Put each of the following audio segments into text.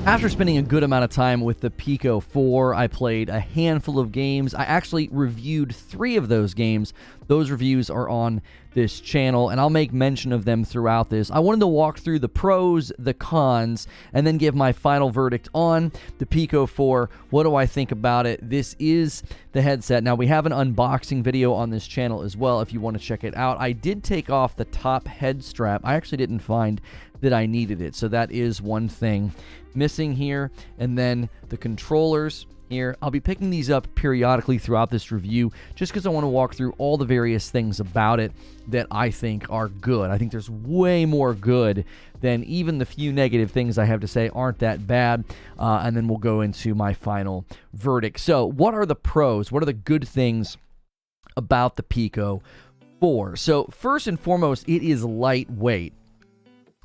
After spending a good amount of time with the PICO 4, I played a handful of games. I actually reviewed 3 of those games. Those reviews are on this channel, and I'll make mention of them throughout this. I wanted to walk through the pros, the cons, and then give my final verdict on the PICO 4. What do I think about it? This is the headset. Now, we have an unboxing video on this channel as well if you want to check it out. I did take off the top head strap. I actually didn't find that I needed it, so that is one thing missing here. And then the controllers here, I'll be picking these up periodically throughout this review just because I want to walk through all the various things about it that I think are good. I think there's way more good than even the few negative things I have to say aren't that bad, and then we'll go into my final verdict. So what are the pros? What are the good things about the PICO 4? So first and foremost, it is lightweight.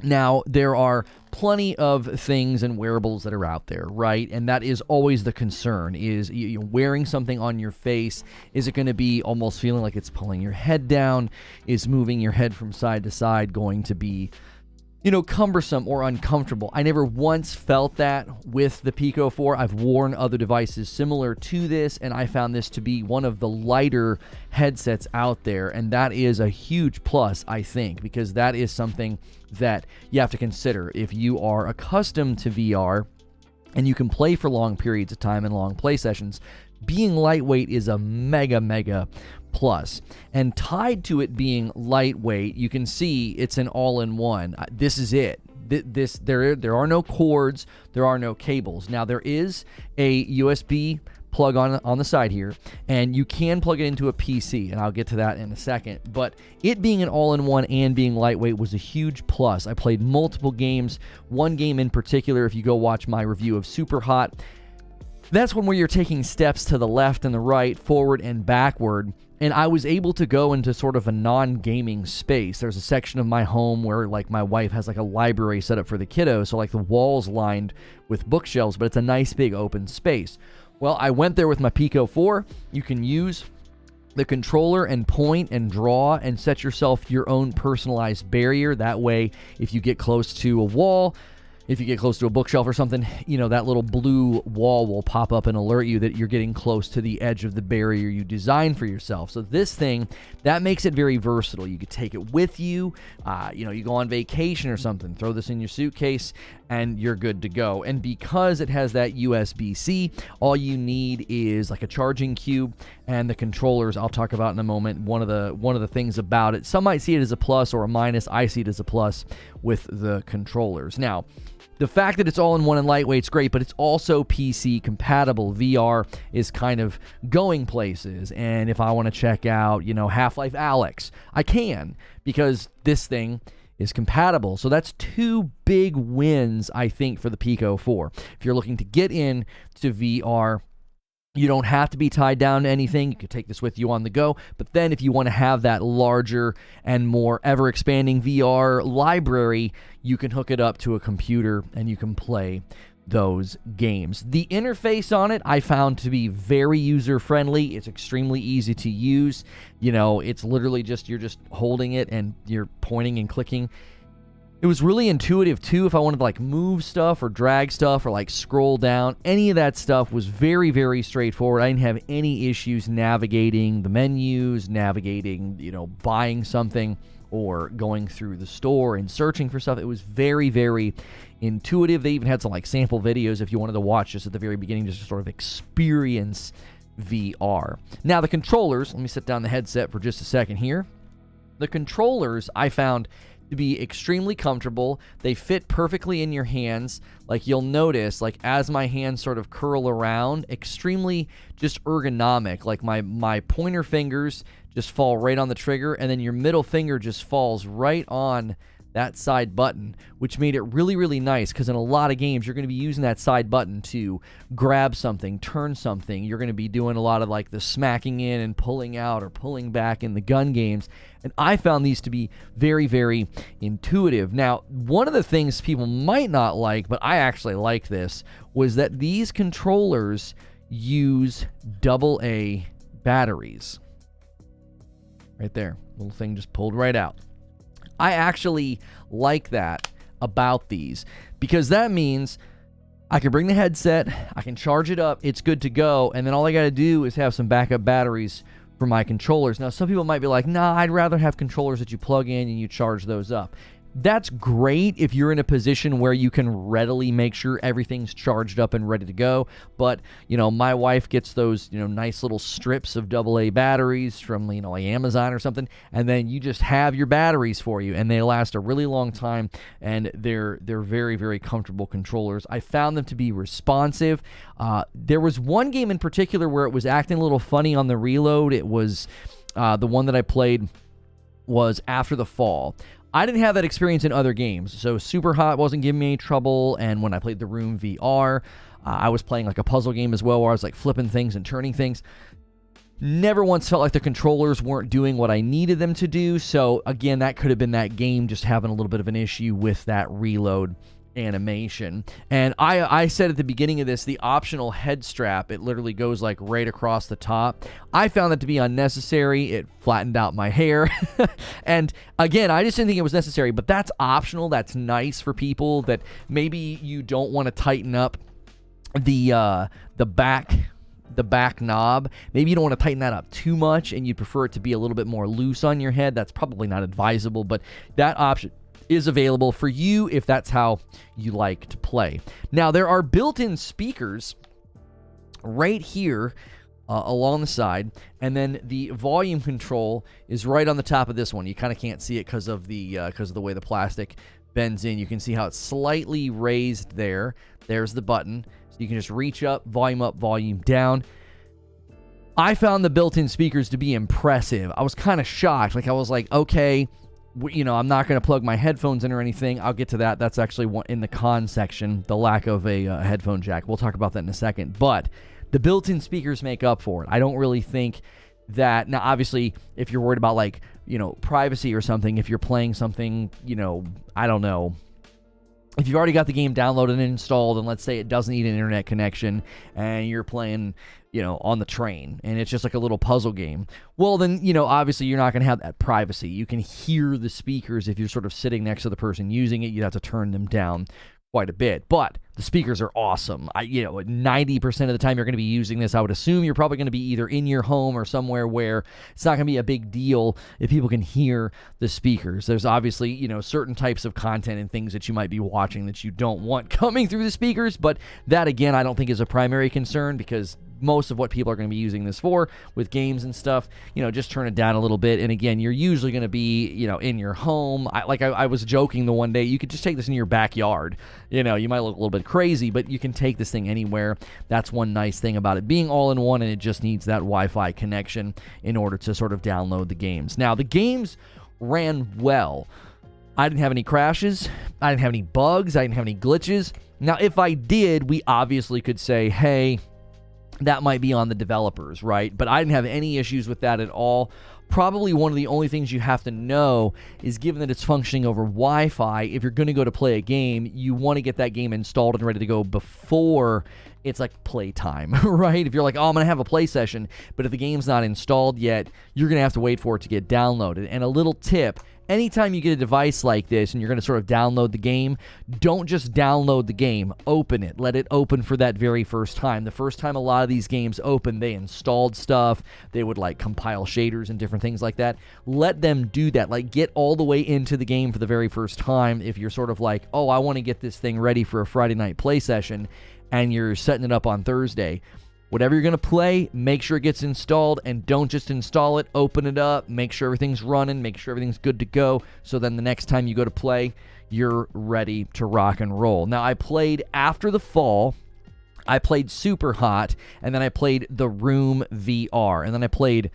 Now, there are plenty of things and wearables that are out there, right? And that is always the concern, is you wearing something on your face. Is it going to be almost feeling like it's pulling your head down? Is moving your head from side to side going to be, cumbersome or uncomfortable? I never once felt that with the PICO 4. I've worn other devices similar to this, and I found this to be one of the lighter headsets out there, and that is a huge plus, I think, because that is something that you have to consider. If you are accustomed to VR and you can play for long periods of time in long play sessions, being lightweight is a mega plus. And tied to it being lightweight, you can see it's an all-in-one. This is it. There are no cords, there are no cables. Now, there is a USB plug on the side here, and you can plug it into a PC, and I'll get to that in a second. But it being an all-in-one and being lightweight was a huge plus. I played multiple games. One game in particular, if you go watch my review of Super Hot, that's one where you're taking steps to the left and the right, forward and backward, and I was able to go into sort of a non-gaming space. There's a section of my home where, like, my wife has, like, a library set up for the kiddos, so, like, the walls lined with bookshelves, but it's a nice big open space. Well, I went there with my PICO 4. You can use the controller and point and draw and set yourself your own personalized barrier. That way, if you get close to a wall, if you get close to a bookshelf or something, that little blue wall will pop up and alert you that you're getting close to the edge of the barrier you designed for yourself. So this thing, that makes it very versatile. You could take it with you. You go on vacation or something, throw this in your suitcase, and you're good to go. And because it has that USB-C, all you need is like a charging cube and the controllers I'll talk about in a moment. One of the things about it, some might see it as a plus or a minus. I see it as a plus with the controllers. Now, the fact that it's all-in-one and lightweight's great, but it's also PC compatible. VR is kind of going places, and if I want to check out, Half-Life Alyx, I can, because this thing is compatible. So that's 2 big wins, I think, for the PICO 4. If you're looking to get into VR, you don't have to be tied down to anything. You could take this with you on the go. But then if you want to have that larger and more ever-expanding VR library, you can hook it up to a computer and you can play those games. The interface on it I found to be very user-friendly. It's extremely easy to use. It's literally you're just holding it and you're pointing and clicking. It was really intuitive, too, if I wanted to, move stuff or drag stuff or, scroll down. Any of that stuff was very, very straightforward. I didn't have any issues navigating the menus, navigating, buying something or going through the store and searching for stuff. It was very, very intuitive. They even had some, sample videos if you wanted to watch just at the very beginning, just to sort of experience VR. Now, the controllers, let me set down the headset for just a second here. The controllers I found to be extremely comfortable. They fit perfectly in your hands. You'll notice, as my hands sort of curl around, extremely just ergonomic. My pointer fingers just fall right on the trigger, and then your middle finger just falls right on that side button, which made it really, really nice, because in a lot of games, you're going to be using that side button to grab something, turn something. You're going to be doing a lot of the smacking in and pulling out or pulling back in the gun games, and I found these to be very, very intuitive. Now, one of the things people might not like, but I actually like this, was that these controllers use AA batteries. Right there. Little thing just pulled right out. I actually like that about these, because that means I can bring the headset, I can charge it up, it's good to go, and then all I got to do is have some backup batteries for my controllers. Now, some people might be like, nah, I'd rather have controllers that you plug in and you charge those up. That's great if you're in a position where you can readily make sure everything's charged up and ready to go. But, my wife gets those, nice little strips of AA batteries from, like Amazon or something, and then you just have your batteries for you, and they last a really long time, and they're very, very comfortable controllers. I found them to be responsive. There was one game in particular where it was acting a little funny on the reload. It was the one that I played was After the Fall. I didn't have that experience in other games, so Super Hot wasn't giving me any trouble, and when I played The Room VR, I was playing like a puzzle game as well, where I was like flipping things and turning things. Never once felt like the controllers weren't doing what I needed them to do, so again, that could have been that game just having a little bit of an issue with that reload animation. And I said at the beginning of this, the optional head strap, it literally goes like right across the top. I found that to be unnecessary. It flattened out my hair. And again, I just didn't think it was necessary, but that's optional. That's nice for people that maybe you don't want to tighten up the back knob. Maybe you don't want to tighten that up too much and you prefer it to be a little bit more loose on your head. That's probably not advisable, but that option is available for you if that's how you like to play. Now, there are built-in speakers right here along the side, and then the volume control is right on the top of this one. You kind of can't see it because of the way the plastic bends in. You can see how it's slightly raised there. There's the button. So you can just reach up, volume down. I found the built-in speakers to be impressive. I was kind of shocked. I was like, okay, I'm not going to plug my headphones in or anything. I'll get to that. That's actually in the con section, the lack of a headphone jack. We'll talk about that in a second. But the built-in speakers make up for it. I don't really think that... Now, obviously, if you're worried about, privacy or something, if you're playing something, I don't know... If you've already got the game downloaded and installed, and let's say it doesn't need an internet connection, and you're playing, on the train, and it's just like a little puzzle game, well, then, obviously you're not going to have that privacy. You can hear the speakers if you're sort of sitting next to the person using it. You'd have to turn them down quite a bit, but the speakers are awesome. 90% of the time you're going to be using this, I would assume you're probably going to be either in your home or somewhere where it's not going to be a big deal if people can hear the speakers. There's obviously, certain types of content and things that you might be watching that you don't want coming through the speakers, but that, again, I don't think is a primary concern, because most of what people are going to be using this for with games and stuff, just turn it down a little bit. And again, you're usually going to be, in your home. I was joking the one day, you could just take this in your backyard. You might look a little bit crazy, but you can take this thing anywhere. That's one nice thing about it being all in one, and it just needs that Wi-Fi connection in order to sort of download the games. Now, the games ran well. I didn't have any crashes. I didn't have any bugs. I didn't have any glitches. Now, if I did, we obviously could say, hey, that might be on the developers, right? But I didn't have any issues with that at all. Probably one of the only things you have to know is, given that it's functioning over Wi-Fi, if you're going to go to play a game, you want to get that game installed and ready to go before it's like playtime, right? If you're like, oh, I'm going to have a play session, but if the game's not installed yet, you're going to have to wait for it to get downloaded. And a little tip: anytime you get a device like this and you're going to sort of download the game, don't just download the game. Open it. Let it open for that very first time. The first time a lot of these games opened, they installed stuff. They would compile shaders and different things like that. Let them do that. Get all the way into the game for the very first time. If you're sort of like, oh, I want to get this thing ready for a Friday night play session, and you're setting it up on Thursday, whatever you're going to play, make sure it gets installed, and don't just install it, open it up, make sure everything's running, make sure everything's good to go, so then the next time you go to play, you're ready to rock and roll. Now, I played After the Fall, I played Super Hot, and then I played The Room VR, and then I played...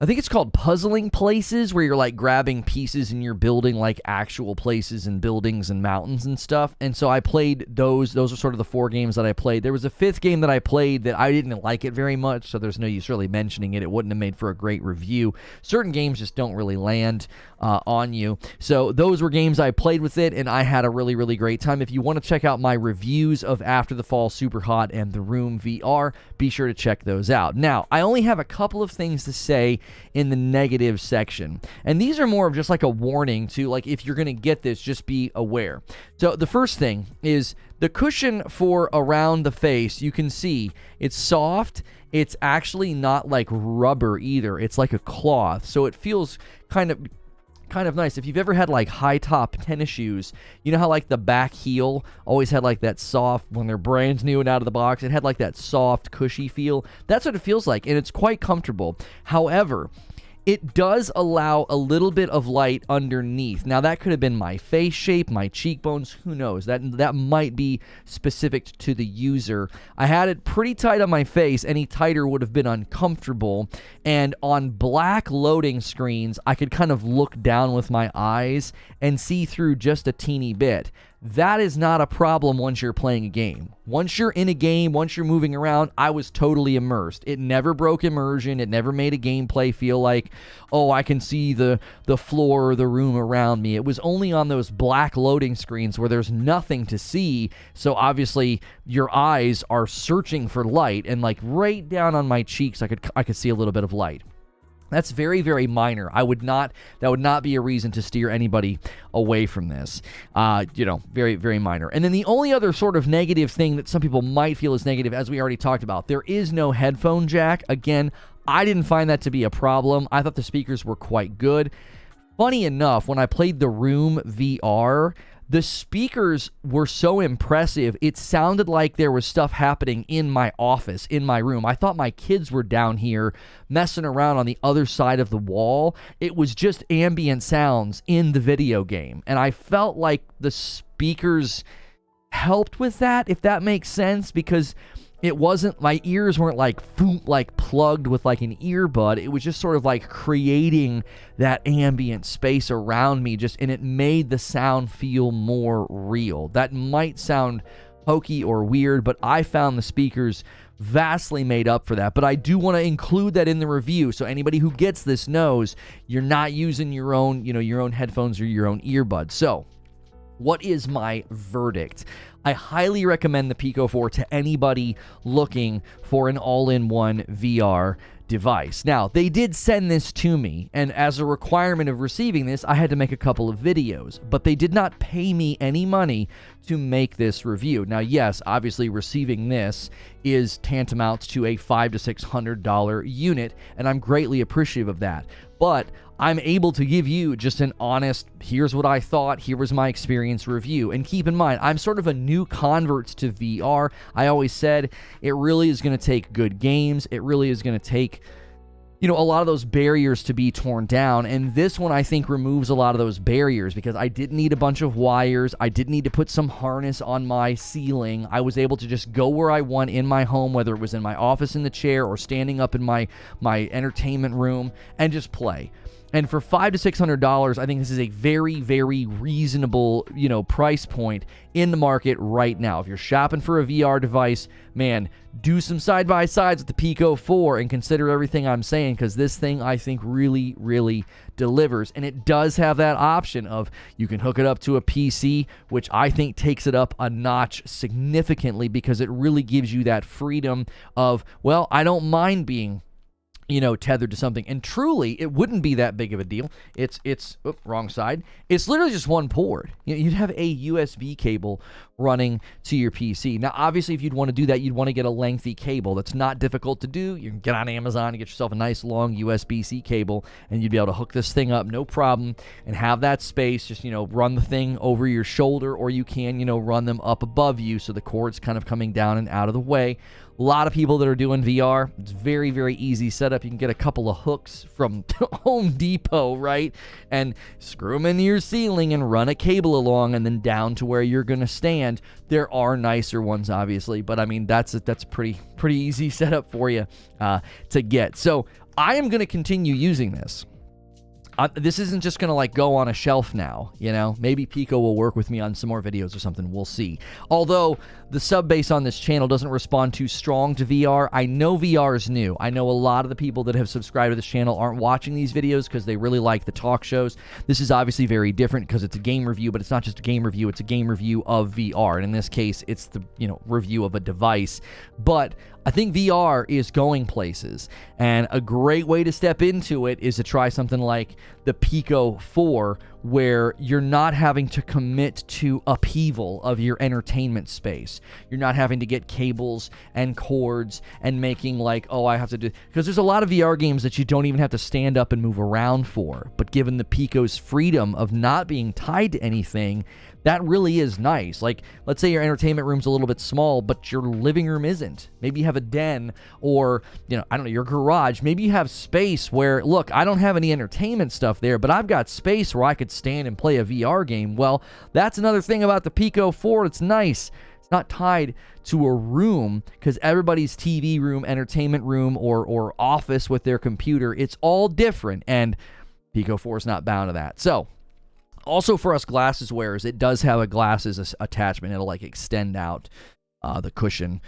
I think it's called Puzzling Places, where you're grabbing pieces and you're building actual places and buildings and mountains and stuff. And so I played those. Those are sort of the 4 games that I played. There was a 5th game that I played that I didn't like it very much, so there's no use really mentioning it. It wouldn't have made for a great review. Certain games just don't really land on you. So those were games I played with it, and I had a really, really great time. If you want to check out my reviews of After the Fall, Super Hot, and The Room VR, be sure to check those out. Now, I only have a couple of things to say in the negative section. And these are more of just like a warning to, like, if you're going to get this, just be aware. So the first thing is the cushion for around the face. You can see it's soft. It's actually not like rubber either. It's like a cloth. So it feels kind of nice. If you've ever had like high top tennis shoes, you know how like the back heel always had like that soft, when they're brand new and out of the box, it had like that soft, cushy feel. That's what it feels like, and it's quite comfortable. However, it does allow a little bit of light underneath. Now, that could have been my face shape, my cheekbones, who knows? That might be specific to the user. I had it pretty tight on my face. Any tighter would have been uncomfortable. And on black loading screens, I could kind of look down with my eyes and see through just a teeny bit. That is not a problem once you're playing a game. Once you're in a game, once you're moving around, I was totally immersed. It never broke immersion. It never made a gameplay feel like, oh, I can see the floor or the room around me. It was only on those black loading screens where there's nothing to see. So obviously your eyes are searching for light, and like right down on my cheeks, I could see a little bit of light. That's very, very minor. That would not be a reason to steer anybody away from this. Very, very minor. And then the only other sort of negative thing that some people might feel is negative, as we already talked about, there is no headphone jack. Again, I didn't find that to be a problem. I thought the speakers were quite good. Funny enough, when I played The Room VR, the speakers were so impressive, it sounded like there was stuff happening in my office, in my room. I thought my kids were down here messing around on the other side of the wall. It was just ambient sounds in the video game. And I felt like the speakers helped with that, if that makes sense, because it wasn't, my ears weren't like plugged with like an earbud. It was just sort of like creating that ambient space around me, and it made the sound feel more real. That might sound hokey or weird, but I found the speakers vastly made up for that. But I do want to include that in the review, so anybody who gets this knows you're not using your own headphones or your own earbuds. So, what is my verdict? I highly recommend the PICO 4 to anybody looking for an all-in-one VR device. Now, they did send this to me, and as a requirement of receiving this, I had to make a couple of videos, but they did not pay me any money to make this review. Now, yes, obviously receiving this is tantamount to a $500 to $600 unit, and I'm greatly appreciative of that. But I'm able to give you just an honest, here's what I thought, here was my experience review. And keep in mind, I'm sort of a new convert to VR. I always said it really is going to take good games. It really is going to take, a lot of those barriers to be torn down. And this one, I think, removes a lot of those barriers, because I didn't need a bunch of wires. I didn't need to put some harness on my ceiling. I was able to just go where I want in my home, whether it was in my office in the chair or standing up in my entertainment room, and just play. And for $500 to $600, I think this is a very, very reasonable, price point in the market right now. If you're shopping for a VR device, man, do some side-by-sides with the PICO 4 and consider everything I'm saying, because this thing, I think, really, really delivers. And it does have that option of you can hook it up to a PC, which I think takes it up a notch significantly, because it really gives you that freedom of, well, I don't mind being tethered to something. And truly, it wouldn't be that big of a deal. It's wrong side. It's literally just one port. You'd have a USB cable running to your PC. Now, obviously, if you'd want to do that, you'd want to get a lengthy cable. That's not difficult to do. You can get on Amazon and get yourself a nice long USB-C cable, and you'd be able to hook this thing up, no problem, and have that space. Just, run the thing over your shoulder, or you can, run them up above you, so the cord's kind of coming down and out of the way. A lot of people that are doing VR, it's very, very easy setup. You can get a couple of hooks from Home Depot, right? And screw them into your ceiling and run a cable along and then down to where you're going to stand. There are nicer ones, obviously, but I mean, that's pretty easy setup for you to get. So I am going to continue using this. this isn't just gonna like go on a shelf now, you know. Maybe PICO will work with me on some more videos or something. We'll see. Although the sub base on this channel doesn't respond too strong to VR. I know VR is new. I know a lot of the people that have subscribed to this channel aren't watching these videos because they really like the talk shows. This is obviously very different because it's a game review, but it's not just a game review. It's a game review of VR, and in this case, it's the review of a device. But I think VR is going places, and a great way to step into it is to try something like the PICO 4, where you're not having to commit to upheaval of your entertainment space. You're not having to get cables and cords and making like, oh, I have to do, because there's a lot of VR games that you don't even have to stand up and move around for. But given the PICO's freedom of not being tied to anything, that really is nice. Like, let's say your entertainment room's a little bit small, but your living room isn't. Maybe you have a den, or, I don't know, your garage. Maybe you have space where, look, I don't have any entertainment stuff there, but I've got space where I could stand and play a VR game. Well, that's another thing about the PICO 4. It's nice. It's not tied to a room, because everybody's TV room, entertainment room, or office with their computer, it's all different, and PICO 4 is not bound to that. So, also for us glasses wearers, it does have a glasses attachment. It'll like extend out the cushion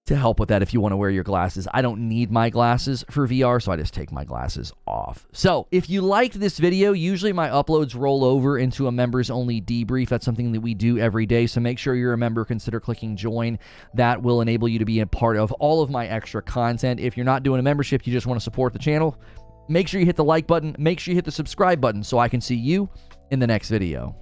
to help with that if you want to wear your glasses. I don't need my glasses for VR, so I just take my glasses off. So if you liked this video, usually my uploads roll over into a members only debrief. That's something that we do every day, so make sure you're a member. Consider clicking join. That will enable you to be a part of all of my extra content. If you're not doing a membership, you just want to support the channel, make sure you hit the like button, make sure you hit the subscribe button so I can see you in the next video.